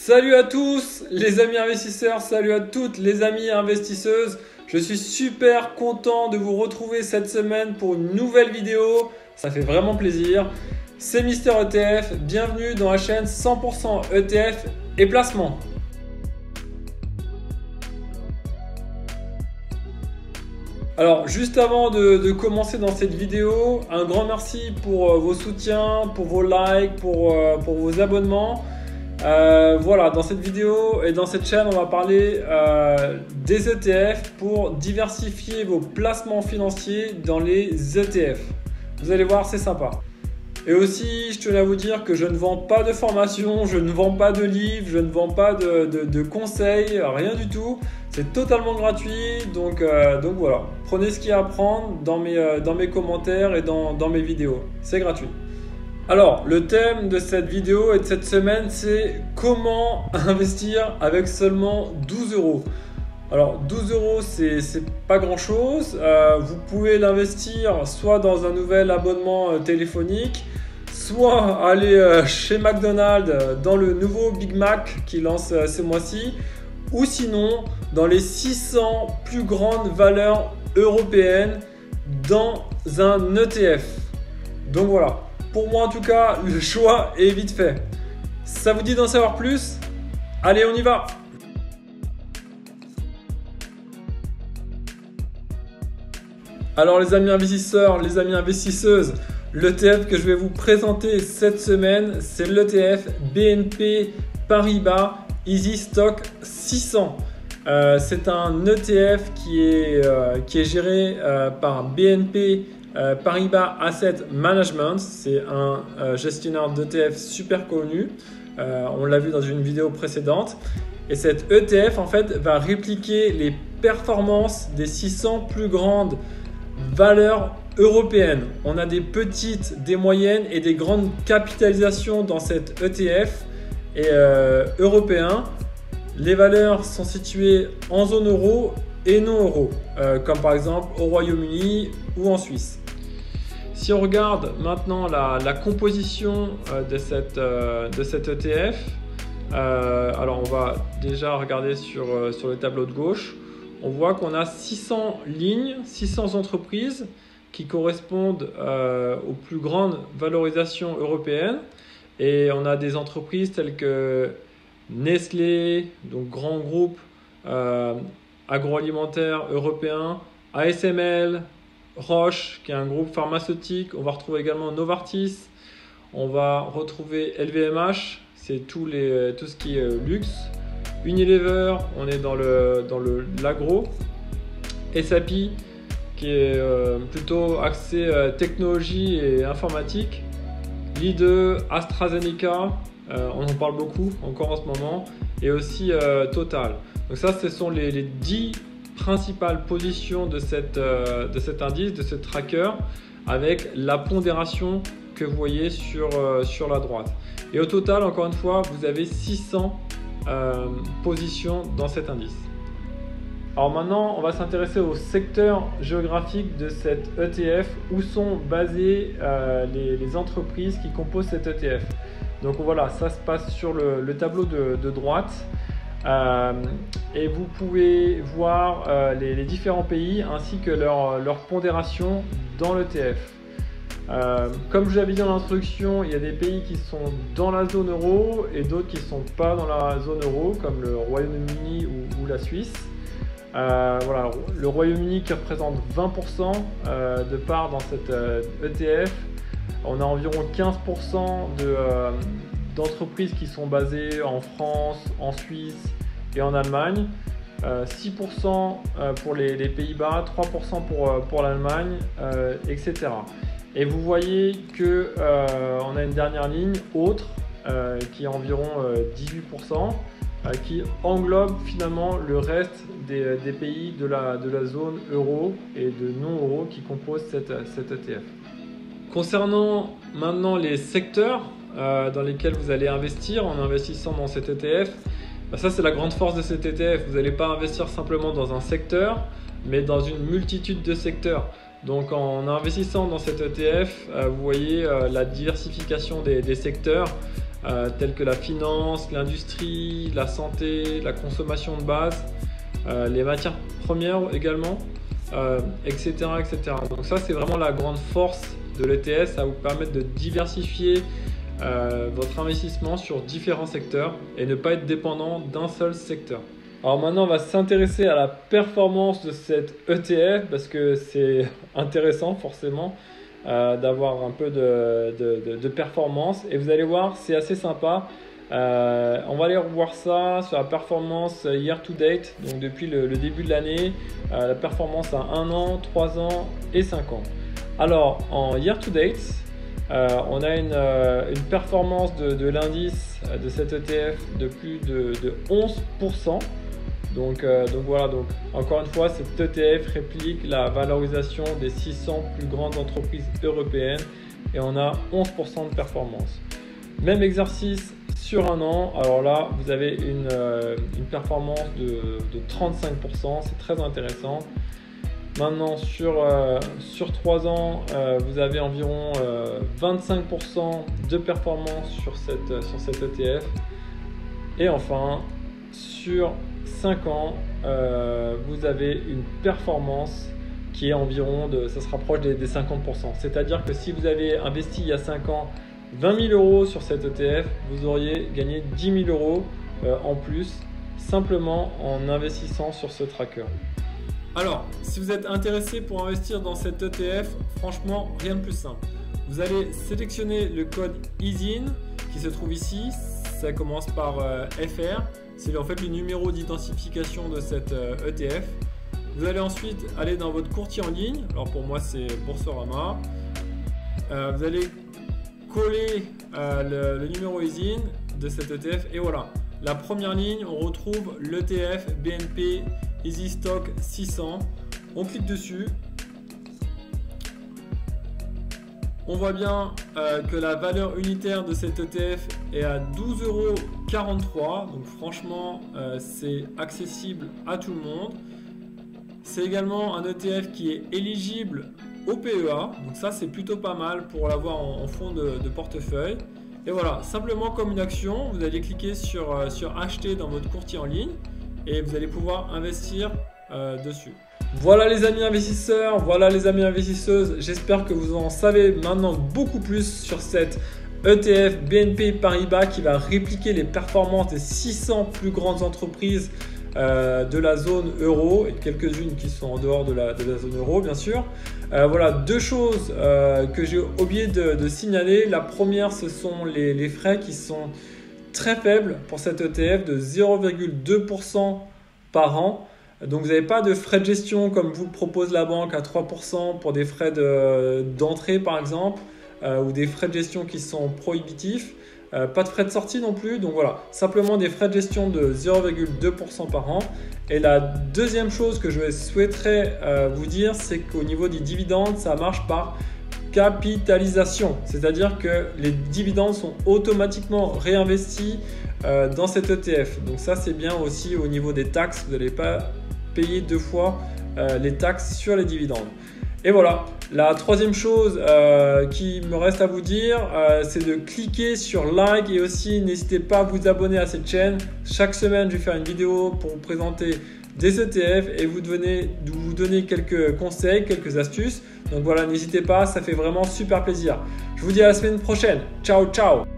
Salut à tous les amis investisseurs, salut à toutes les amies investisseuses. Je suis super content de vous retrouver cette semaine pour une nouvelle vidéo. Ça fait vraiment plaisir. C'est Mister ETF, bienvenue dans la chaîne 100% ETF et placement. Alors juste avant de commencer dans cette vidéo, un grand merci pour vos soutiens, pour vos likes, pour vos abonnements. Voilà, dans cette vidéo et dans cette chaîne, on va parler des ETF pour diversifier vos placements financiers dans les ETF. Vous allez voir, c'est sympa. Et aussi, je tenais à vous dire que je ne vends pas de formation, je ne vends pas de livres, je ne vends pas de conseils, rien du tout. C'est totalement gratuit, donc voilà. Prenez ce qu'il y a à prendre dans mes commentaires et dans mes vidéos. C'est gratuit. Alors, le thème de cette vidéo et de cette semaine, c'est comment investir avec seulement 12 €. Alors, 12 €, c'est pas grand chose. Vous pouvez l'investir soit dans un nouvel abonnement téléphonique, soit aller chez McDonald's dans le nouveau Big Mac qui lance ce mois-ci, ou sinon dans les 600 plus grandes valeurs européennes dans un ETF. Donc voilà. Pour moi en tout cas, le choix est vite fait. Ça vous dit d'en savoir plus? Allez, on y va! Alors les amis investisseurs, les amis investisseuses, l'ETF que je vais vous présenter cette semaine, c'est l'ETF BNP Paribas Easy Stock 600. C'est un ETF qui est géré par BNP Paribas Asset Management. C'est un gestionnaire d'ETF super connu. On l'a vu dans une vidéo précédente. Et cet ETF en fait va répliquer les performances des 600 plus grandes valeurs européennes. On a des petites, des moyennes et des grandes capitalisations dans cet ETF européen. Les valeurs sont situées en zone euro et non euro, comme par exemple au Royaume-Uni ou en Suisse. Si on regarde maintenant la composition de cet ETF, alors on va déjà regarder sur le tableau de gauche. On voit qu'on a 600 lignes, 600 entreprises qui correspondent aux plus grandes valorisations européennes. Et on a des entreprises telles que Nestlé, donc grand groupe agroalimentaire européen, ASML, Roche, qui est un groupe pharmaceutique. On va retrouver également Novartis. On va retrouver LVMH, c'est tout ce qui est luxe. Unilever, on est dans l'agro. SAP, qui est plutôt axé technologie et informatique. Lidl, AstraZeneca, on en parle beaucoup encore en ce moment. Et aussi Total. Donc ça, ce sont les 10 principales positions de cet indice, de ce tracker, avec la pondération que vous voyez sur la droite. Et au total, encore une fois, vous avez 600 positions dans cet indice. Alors maintenant, on va s'intéresser au secteur géographique de cet ETF, où sont basées les entreprises qui composent cet ETF. Donc voilà, ça se passe sur le tableau de droite. Et vous pouvez voir les différents pays ainsi que leur pondération dans l'ETF. Comme je l'avais dit dans l'introduction, il y a des pays qui sont dans la zone euro et d'autres qui ne sont pas dans la zone euro, comme le Royaume-Uni ou la Suisse. Voilà, le Royaume-Uni qui représente 20% de part dans cet ETF. On a environ 15% d'entreprises qui sont basées en France, en Suisse et en Allemagne, 6% pour les Pays-Bas, 3% pour l'Allemagne, etc. Et vous voyez qu'on a une dernière ligne, autre, qui est environ 18%, qui englobe finalement le reste des pays de la zone euro et de non-euro qui composent cet ETF. Concernant maintenant les secteurs dans lesquels vous allez investir en investissant dans cet ETF, ça c'est la grande force de cet ETF. Vous n'allez pas investir simplement dans un secteur, mais dans une multitude de secteurs. Donc en investissant dans cet ETF, vous voyez la diversification des secteurs tels que la finance, l'industrie, la santé, la consommation de base, les matières premières également, etc., etc. Donc ça, c'est vraiment la grande force de l'ETS, ça va vous permettre de diversifier votre investissement sur différents secteurs et ne pas être dépendant d'un seul secteur. Alors maintenant, on va s'intéresser à la performance de cette ETF parce que c'est intéressant forcément d'avoir un peu de performance. Et vous allez voir, c'est assez sympa. On va aller revoir ça sur la performance year to date, donc depuis le début de l'année, la performance à 1 an, 3 ans et 5 ans. Alors en year to date, on a une performance de l'indice de cet ETF de plus de 11%. Donc voilà, donc encore une fois, cet ETF réplique la valorisation des 600 plus grandes entreprises européennes et on a 11% de performance. Même exercice sur un an, alors là, vous avez une performance de 35%, c'est très intéressant. Maintenant, sur 3 ans, vous avez environ 25% de performance sur cet ETF. Et enfin, sur 5 ans, vous avez une performance qui est environ, ça se rapproche des 50%. C'est-à-dire que si vous avez investi il y a 5 ans 20 000 euros sur cet ETF, vous auriez gagné 10 000 euros en plus, simplement en investissant sur ce tracker. Alors, si vous êtes intéressé pour investir dans cet ETF, franchement, rien de plus simple. Vous allez sélectionner le code EASIN qui se trouve ici, ça commence par FR. C'est en fait le numéro d'identification de cet ETF. Vous allez ensuite aller dans votre courtier en ligne. Alors pour moi, c'est Boursorama. Vous allez coller le numéro EASIN de cet ETF et voilà. La première ligne, on retrouve l'ETF BNP Easy Stock 600. On clique dessus. On voit bien que la valeur unitaire de cet ETF est à 12,43 €. Donc franchement, c'est accessible à tout le monde. C'est également un ETF qui est éligible au PEA. Donc ça, c'est plutôt pas mal pour l'avoir en fond de portefeuille. Et voilà, simplement comme une action, vous allez cliquer sur acheter dans votre courtier en ligne et vous allez pouvoir investir dessus. Voilà les amis investisseurs, voilà les amis investisseuses, j'espère que vous en savez maintenant beaucoup plus sur cette ETF BNP Paribas qui va répliquer les performances des 600 plus grandes entreprises de la zone euro et quelques-unes qui sont en dehors de la zone euro bien sûr. Voilà deux choses que j'ai oublié de signaler. La première, ce sont les frais qui sont très faibles pour cet ETF de 0,2% par an. Donc vous n'avez pas de frais de gestion comme vous le propose la banque à 3% pour des frais d'entrée par exemple ou des frais de gestion qui sont prohibitifs. Pas de frais de sortie non plus, donc voilà, simplement des frais de gestion de 0,2% par an. Et la deuxième chose que je souhaiterais vous dire, c'est qu'au niveau des dividendes, ça marche par capitalisation. C'est-à-dire que les dividendes sont automatiquement réinvestis dans cet ETF. Donc ça, c'est bien aussi au niveau des taxes. Vous n'allez pas payer 2 fois les taxes sur les dividendes. Et voilà, la troisième chose qui me reste à vous dire, c'est de cliquer sur like et aussi n'hésitez pas à vous abonner à cette chaîne. Chaque semaine, je vais faire une vidéo pour vous présenter des ETF et vous donner quelques conseils, quelques astuces. Donc voilà, n'hésitez pas, ça fait vraiment super plaisir. Je vous dis à la semaine prochaine. Ciao, ciao!